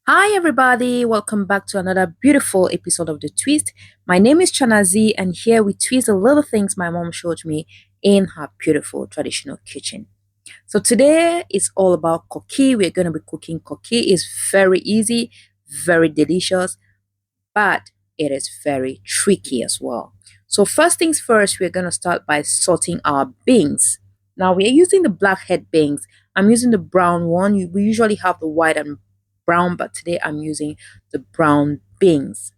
Hi, everybody. Welcome back to another beautiful episode of The Twist. My name is Chanazi, and here we twist the little things my mom showed me in her beautiful traditional kitchen. So, today is all about Koki. We're going to be cooking Koki. It's very easy, very delicious, but it is very tricky as well. So, first things first, we're going to start by sorting our beans. Now, we are using the blackhead beans. I'm using the brown one. We usually have the white and brown, but today I'm using the brown beans.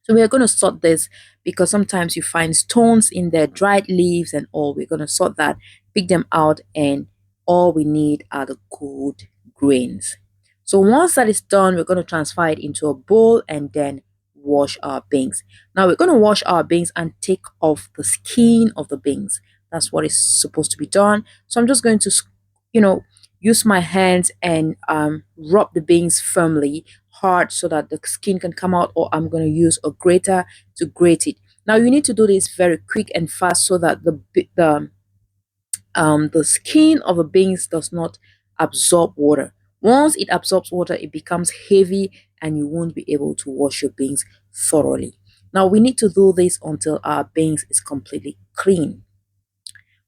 So we are going to sort this because sometimes you find stones in there, dried leaves and all. We're going to sort that, pick them out, and all we need are the good grains. So once that is done, we're going to transfer it into a bowl and then wash our beans. Now we're going to wash our beans and take off the skin of the beans. That's what is supposed to be done. So I'm just going to, you know, use my hands and rub the beans firmly hard so that the skin can come out, or I'm going to use a grater to grate it. Now you need to do this very quick and fast so that the skin of the beans does not absorb water. Once it absorbs water, it becomes heavy and you won't be able to wash your beans thoroughly. Now we need to do this until our beans is completely clean.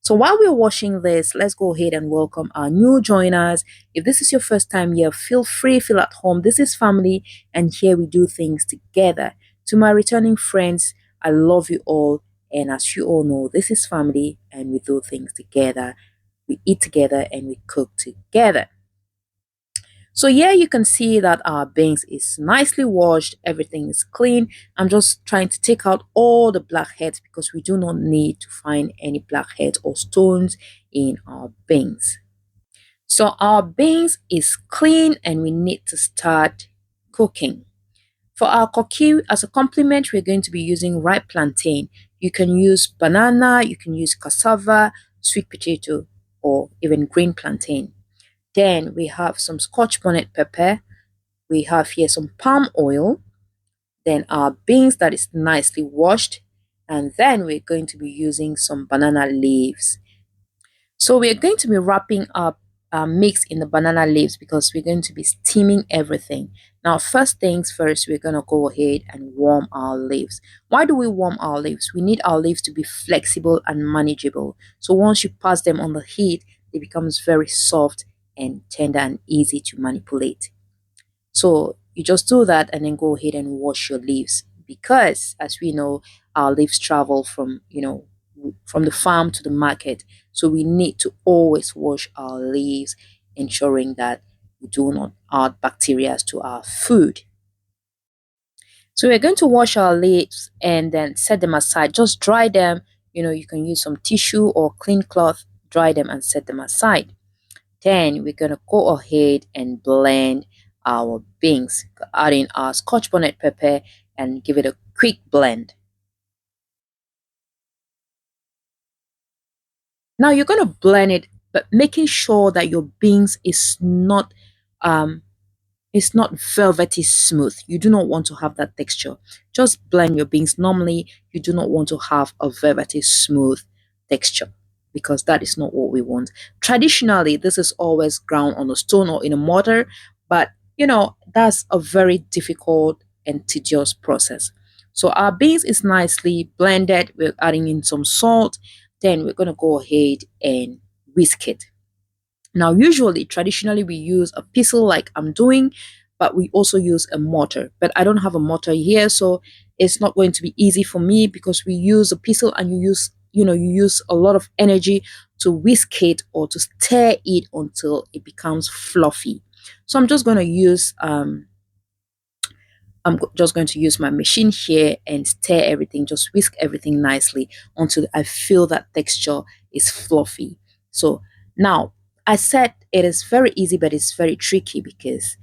So while we're washing this, let's go ahead and welcome our new joiners. If this is your first time here, feel free, feel at home. This is family, and here we do things together. To my returning friends, I love you all. And as you all know, this is family, and we do things together. We eat together and we cook together. So here you can see that our beans is nicely washed. Everything is clean. I'm just trying to take out all the blackheads because we do not need to find any blackheads or stones in our beans. So our beans is clean and we need to start cooking. For our koki, as a complement, we're going to be using ripe plantain. You can use banana, you can use cassava, sweet potato, or even green plantain. Then we have some scotch bonnet pepper. We have here some palm oil. Then our beans that is nicely washed. And then we're going to be using some banana leaves. So we're going to be wrapping up our mix in the banana leaves because we're going to be steaming everything. Now, first things first, we're going to go ahead and warm our leaves. Why do we warm our leaves? We need our leaves to be flexible and manageable. So once you pass them on the heat, it becomes very soft and tender and easy to manipulate. So you just do that and then go ahead and wash your leaves because as we know, our leaves travel from the farm to the market. So we need to always wash our leaves, ensuring that we do not add bacteria to our food. So we're going to wash our leaves and then set them aside. Just dry them. You can use some tissue or clean cloth, dry them and set them aside. Then we're gonna go ahead and blend our beans, add in our scotch bonnet pepper and give it a quick blend. Now you're gonna blend it, but making sure that your beans um is not velvety smooth. You do not want to have that texture. Just blend your beans normally. You do not want to have a velvety smooth texture because that is not what we want. Traditionally, this is always ground on a stone or in a mortar, but that's a very difficult and tedious process. So our beans is nicely blended. We're adding in some salt. Then we're going to go ahead and whisk it. Now, usually, traditionally, we use a pestle like I'm doing, but we also use a mortar. But I don't have a mortar here, so it's not going to be easy for me because we use a pestle and you use a lot of energy to whisk it or to stir it until it becomes fluffy. So I'm just going to use my machine here and stir everything, just whisk everything nicely until I feel that texture is fluffy. So now I said it is very easy, but it's very tricky because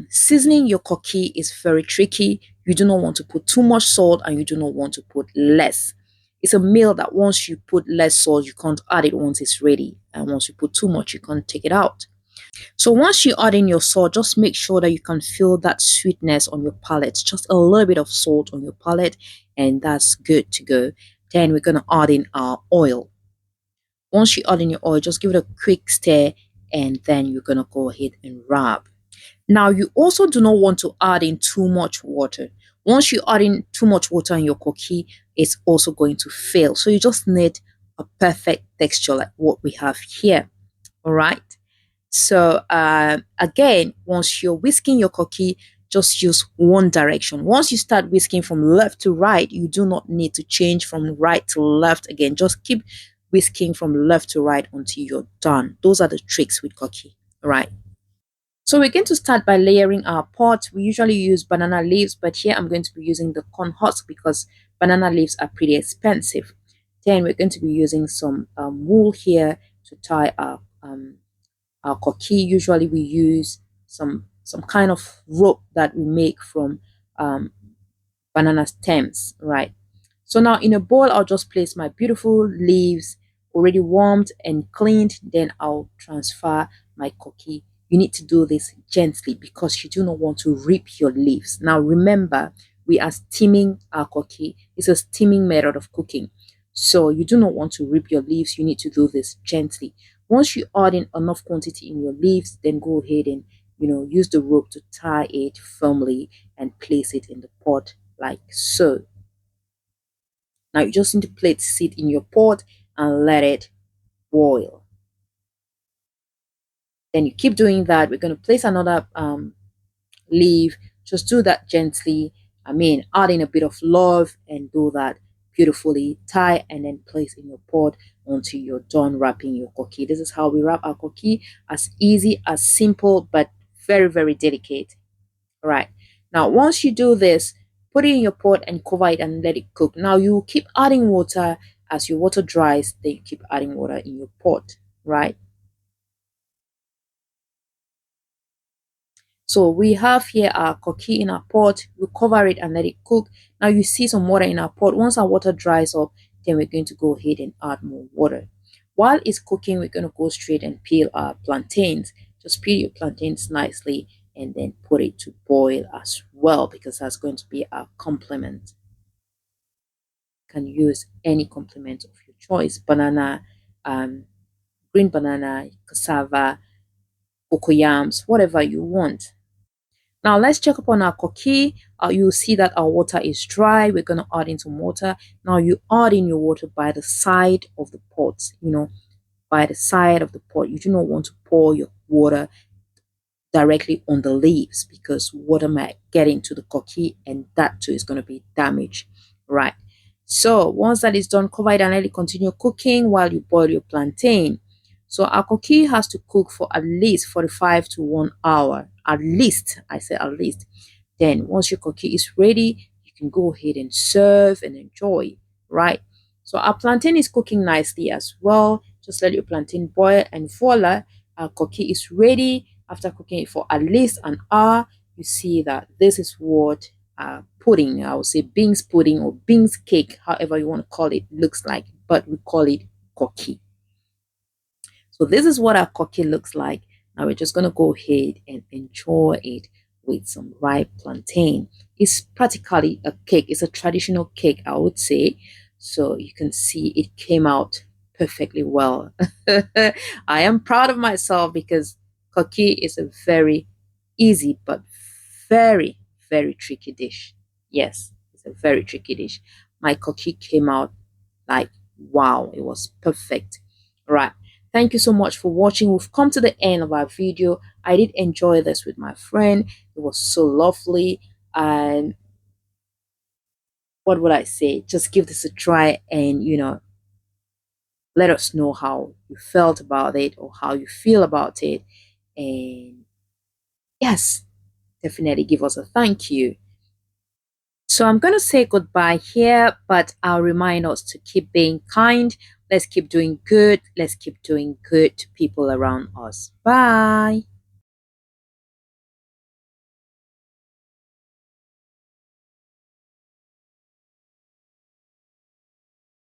seasoning your koki is very tricky. You do not want to put too much salt and you do not want to put less. It's a meal that once you put less salt, you can't add it once it's ready. And once you put too much, you can't take it out. So once you add in your salt, just make sure that you can feel that sweetness on your palate. Just a little bit of salt on your palate, and that's good to go. Then we're gonna add in our oil. Once you add in your oil, just give it a quick stir, and then you're gonna go ahead and rub. Now, you also do not want to add in too much water. Once you add in too much water in your cookie, it's also going to fail. So you just need a perfect texture like what we have here. All right. So again, once you're whisking your cookie, just use one direction. Once you start whisking from left to right, you do not need to change from right to left again. Just keep whisking from left to right until you're done. Those are the tricks with cookie. All right. So we're going to start by layering our pot. We usually use banana leaves, but here I'm going to be using the corn husks because banana leaves are pretty expensive. Then we're going to be using some wool here to tie our koki. Usually we use some kind of rope that we make from um, banana stems, right? So now in a bowl, I'll just place my beautiful leaves already warmed and cleaned. Then I'll transfer my cookie. You need to do this gently because you do not want to rip your leaves. Now remember, we are steaming our cookie. It's a steaming method of cooking. So you do not want to rip your leaves. You need to do this gently. Once you add in enough quantity in your leaves, then go ahead and use the rope to tie it firmly and place it in the pot like so. Now you just need to let it sit in your pot and let it boil. Then you keep doing that. We're going to place another leaf. Just do that gently. I mean, add in a bit of love and do that beautifully. Tie and then place in your pot until you're done wrapping your cookie. This is how we wrap our cookie. As easy, as simple, but very, very delicate. All right. Now, once you do this, put it in your pot and cover it and let it cook. Now, you keep adding water as your water dries, then you keep adding water in your pot, right? So we have here our cookie in our pot. We cover it and let it cook. Now you see some water in our pot. Once our water dries up, then we're going to go ahead and add more water. While it's cooking, we're going to go straight and peel our plantains. Just peel your plantains nicely and then put it to boil as well because that's going to be our complement. You can use any complement of your choice. Banana, um, green banana, cassava, cocoyams, whatever you want. Now let's check up on our cookie. You'll see that our water is dry. We're going to add in some water. Now you add in your water by the side of the pot, by the side of the pot. You do not want to pour your water directly on the leaves because water might get into the cookie and that too is going to be damaged, right? So once that is done, cover it and let it continue cooking while you boil your plantain. So our cookie has to cook for at least 45 to 1 hour. At least, I say at least. Then once your cookie is ready, you can go ahead and serve and enjoy, right? So our plantain is cooking nicely as well. Just let your plantain boil and voila, our cookie is ready. After cooking it for at least an hour, you see that this is what pudding, I would say beans pudding or beans cake, however you want to call it, looks like, but we call it cookie. So this is what our cookie looks like. Now we're just going to go ahead and enjoy it with some ripe plantain. It's practically a cake. It's a traditional cake, I would say. So you can see it came out perfectly well. I am proud of myself because cookie is a very easy but very, very tricky dish. Yes, it's a very tricky dish. My cookie came out like wow, it was perfect. Right. Thank you so much for watching. We've come to the end of our video. I did enjoy this with my friend. It was so lovely. And what would I say? Just give this a try and, let us know how you felt about it or how you feel about it. And yes, definitely give us a thank you. So I'm going to say goodbye here, but I'll remind us to keep being kind. Let's keep doing good. Let's keep doing good to people around us. Bye.